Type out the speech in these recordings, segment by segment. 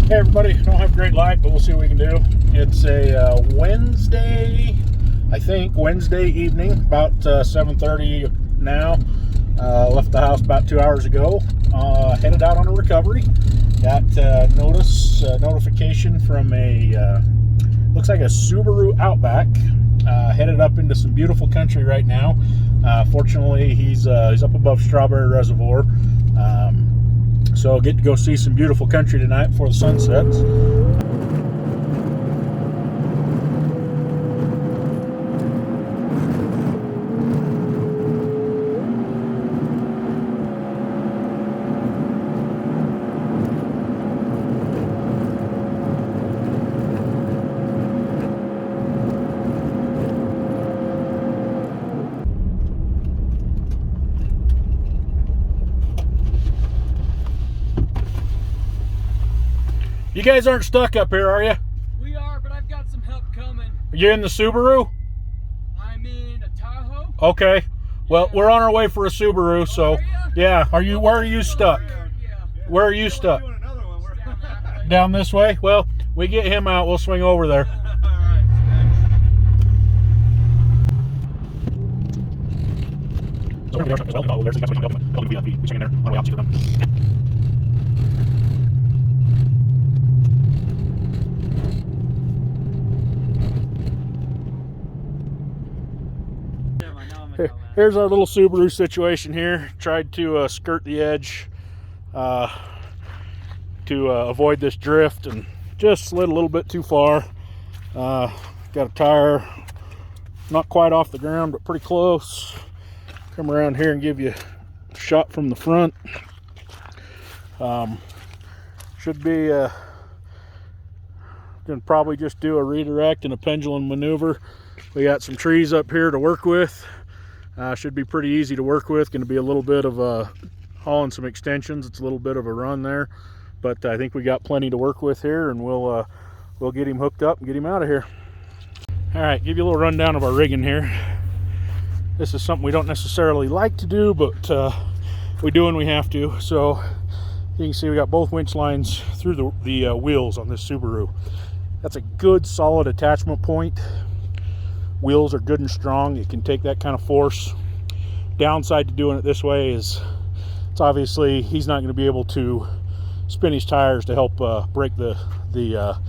Hey everybody, don't have great light, but we'll see what we can do. It's a Wednesday, I think, Wednesday evening, about 7:30 now. Left the house about 2 hours ago. Headed out on a recovery. Got notification from a, looks like a Subaru Outback. Headed up into some beautiful country right now. Fortunately, he's up above Strawberry Reservoir. So get to go see some beautiful country tonight before the sun sets. You guys aren't stuck up here, are you? We are, but I've got some help coming. Are you in the Subaru? I'm in a Tahoe. Okay. Well, we're on our way for a Subaru, so are ya? yeah. Are you? Where are you stuck? Yeah. Where are you stuck? Down this way? Well, we get him out, we'll swing over there. Here's our little Subaru situation here. Tried to skirt the edge to avoid this drift and just slid a little bit too far. Got a tire not quite off the ground, but pretty close. Come around here and give you a shot from the front. Should be gonna probably just do a redirect and a pendulum maneuver. We got some trees up here to work with. Should be pretty easy to work with. Going to be a little bit of hauling some extensions. It's a little bit of a run there, but I think we got plenty to work with here, and we'll get him hooked up and get him out of here. All right, give you a little rundown of our rigging here. This is something we don't necessarily like to do, but we do when we have to. So you can see we got both winch lines through the wheels on this Subaru. That's a good solid attachment point. Wheels are good and strong. It can take that kind of force. Downside to doing it this way is it's obviously he's not going to be able to spin his tires to help break the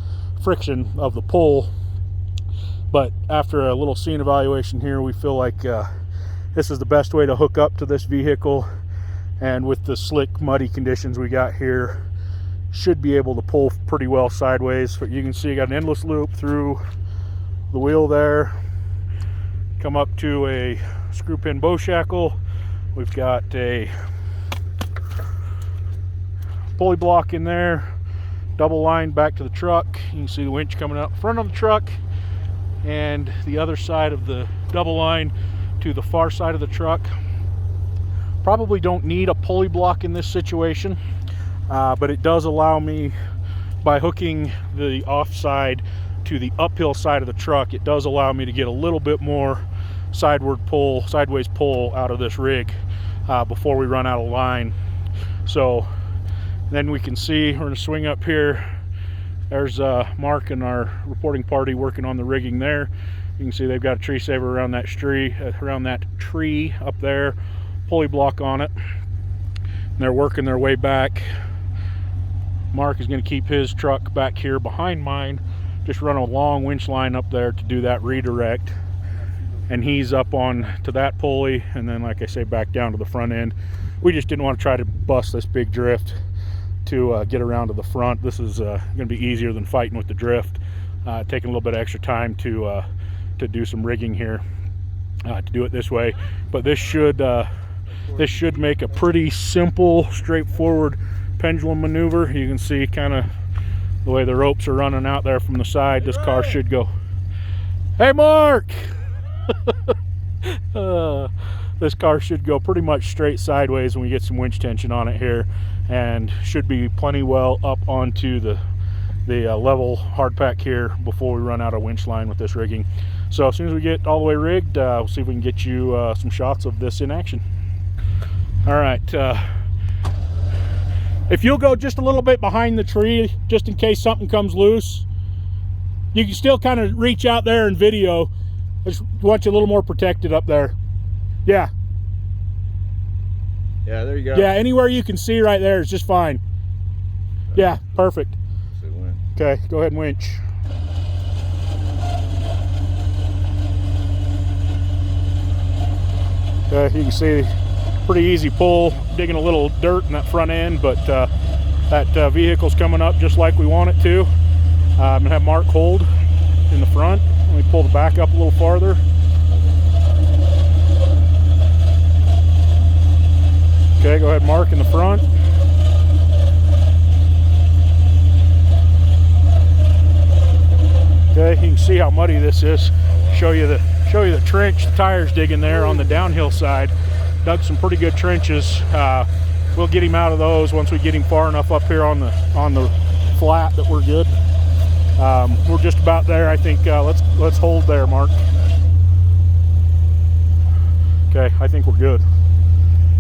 friction of the pull. But after a little scene evaluation here, we feel like this is the best way to hook up to this vehicle, and with the slick muddy conditions we got here, should be able to pull pretty well sideways. But you can see I got an endless loop through the wheel there. Come up to a screw pin bow shackle. We've got a pulley block in there, double line back to the truck. You can see the winch coming out front of the truck, and the other side of the double line to the far side of the truck. Probably don't need a pulley block in this situation, but it does allow me, by hooking the offside to the uphill side of the truck, it does allow me to get a little bit more sideways pull out of this rig before we run out of line. So then we can see we're going to swing up here. There's Mark and our reporting party working on the rigging there. You can see they've got a tree saver around that tree up there, pulley block on it, and they're working their way back. Mark is going to keep his truck back here behind mine, just run a long winch line up there to do that redirect, and he's up on to that pulley, and then, like I say, back down to the front end. We just didn't want to try to bust this big drift to get around to the front. This is going to be easier than fighting with the drift. Taking a little bit of extra time to do some rigging here to do it this way, but this should make a pretty simple, straightforward pendulum maneuver. You can see kind of the way the ropes are running out there from the side. This car should go. Hey, Mark! This car should go pretty much straight sideways when we get some winch tension on it here, and should be plenty well up onto the level hard pack here before we run out of winch line with this rigging. So as soon as we get all the way rigged, we'll see if we can get you some shots of this in action. All right, If you'll go just a little bit behind the tree, just in case something comes loose, you can still kind of reach out there and video. I just want you a little more protected up there. Yeah. Yeah, there you go. Yeah, anywhere you can see right there is just fine. Yeah, perfect. Okay, go ahead and winch. You can see pretty easy pull, digging a little dirt in that front end, but that vehicle's coming up just like we want it to. I'm gonna have Mark hold in the front. Let me pull the back up a little farther. Okay, go ahead, Mark, in the front. Okay, you can see how muddy this is. Show you the trench the tire's digging there on the downhill side. Dug some pretty good trenches. We'll get him out of those once we get him far enough up here on the flat that we're good. We're just about there, I think. Let's hold there, Mark. Okay, I think we're good.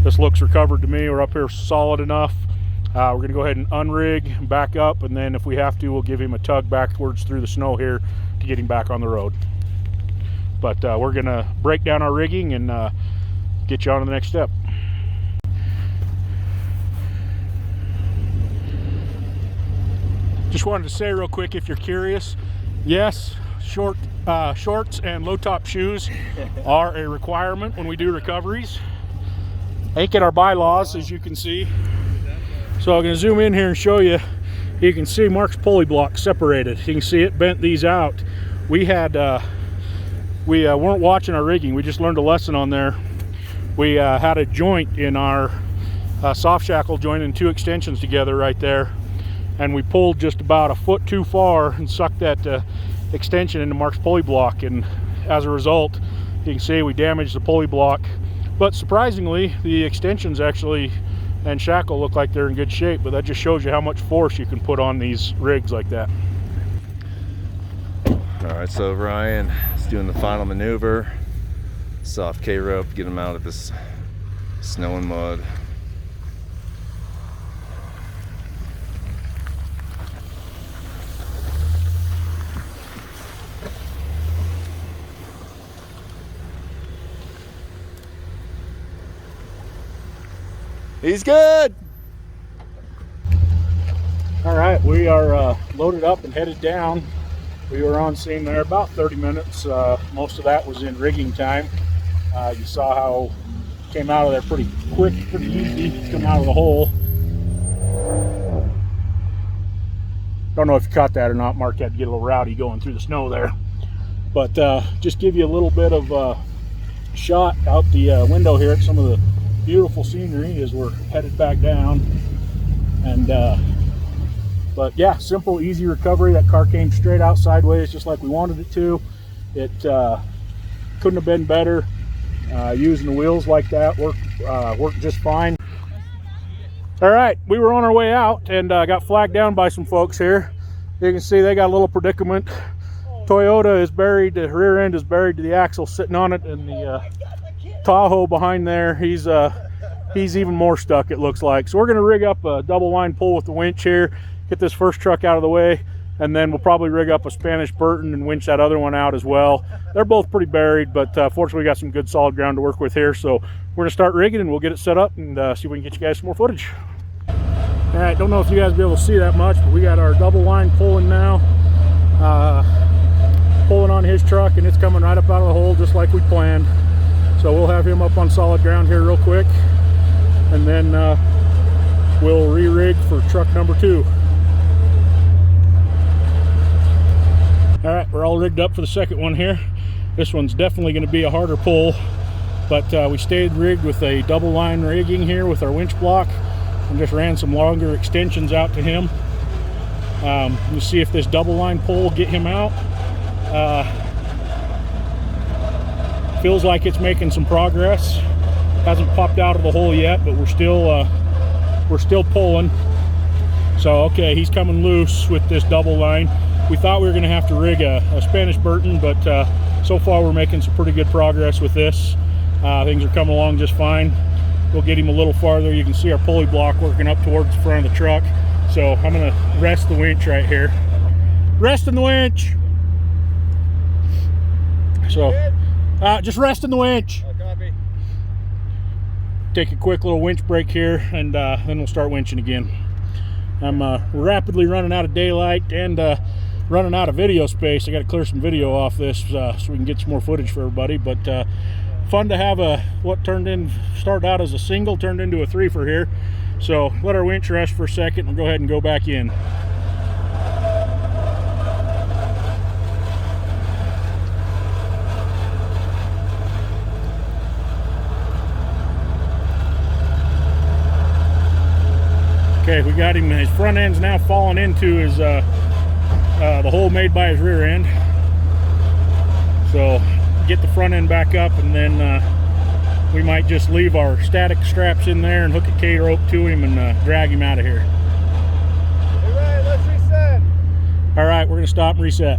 This looks recovered to me. We're up here solid enough. We're gonna go ahead and unrig, back up, and then if we have to, we'll give him a tug backwards through the snow here to get him back on the road. But we're gonna break down our rigging and get you on to the next step. Just wanted to say real quick, if you're curious, yes, shorts and low top shoes are a requirement when we do recoveries. Ain't in our bylaws, as you can see. So I'm going to zoom in here and show you. You can see Mark's pulley block separated. You can see it bent these out. We weren't watching our rigging. We just learned a lesson on there. We had a joint in our soft shackle joint and two extensions together right there, and we pulled just about a foot too far and sucked that extension into Mark's pulley block, and as a result, you can see we damaged the pulley block. But surprisingly, the extensions actually and shackle look like they're in good shape, but that just shows you how much force you can put on these rigs like that. All right, so Ryan is doing the final maneuver. Soft K-rope, get him out of this snow and mud. He's good. All right, we are loaded up and headed down. We were on scene there about 30 minutes. Most of that was in rigging time. You saw how it came out of there pretty quick, pretty easy to come out of the hole. Don't know if you caught that or not. Mark had to get a little rowdy going through the snow there. But just give you a little bit of shot out the window here at some of the beautiful scenery as we're headed back down. And but yeah, simple, easy recovery. That car came straight out sideways just like we wanted it to. It couldn't have been better. Using the wheels like that worked just fine. All right, we were on our way out and got flagged down by some folks here. You can see they got a little predicament. Toyota is buried, the rear end is buried to the axle sitting on it, and the Tahoe behind there, he's even more stuck, it looks like. So we're gonna rig up a double line pull with the winch here, get this first truck out of the way, and then we'll probably rig up a Spanish Burton and winch that other one out as well. They're both pretty buried, but fortunately we got some good solid ground to work with here. So we're gonna start rigging and we'll get it set up and see if we can get you guys some more footage. All right, don't know if you guys will be able to see that much, but we got our double line pulling now. Pulling on his truck, and it's coming right up out of the hole just like we planned. So we'll have him up on solid ground here real quick, and then we'll re-rig for truck number 2. All right, we're all rigged up for the second one here. This one's definitely going to be a harder pull, but we stayed rigged with a double line rigging here with our winch block and just ran some longer extensions out to him. We'll see if this double line pull will get him out. Feels like it's making some progress. Hasn't popped out of the hole yet, but we're still pulling. So okay, he's coming loose with this double line. We thought we were going to have to rig a Spanish Burton, but so far we're making some pretty good progress with this. Things are coming along just fine. we'll get him a little farther. You can see our pulley block working up towards the front of the truck. So I'm gonna rest the winch right here. Resting the winch. So just resting the winch. Copy. Take a quick little winch break here, and then we'll start winching again. I'm rapidly running out of daylight and running out of video space. I got to clear some video off this so we can get some more footage for everybody. But fun to have what started out as a single turned into a threefer here. So let our winch rest for a second. We'll go ahead and go back in. Okay, we got him. His front end's now falling into his the hole made by his rear end. So get the front end back up, and then we might just leave our static straps in there and hook a K-rope to him and drag him out of here. All right, let's reset. All right, we're gonna stop and reset.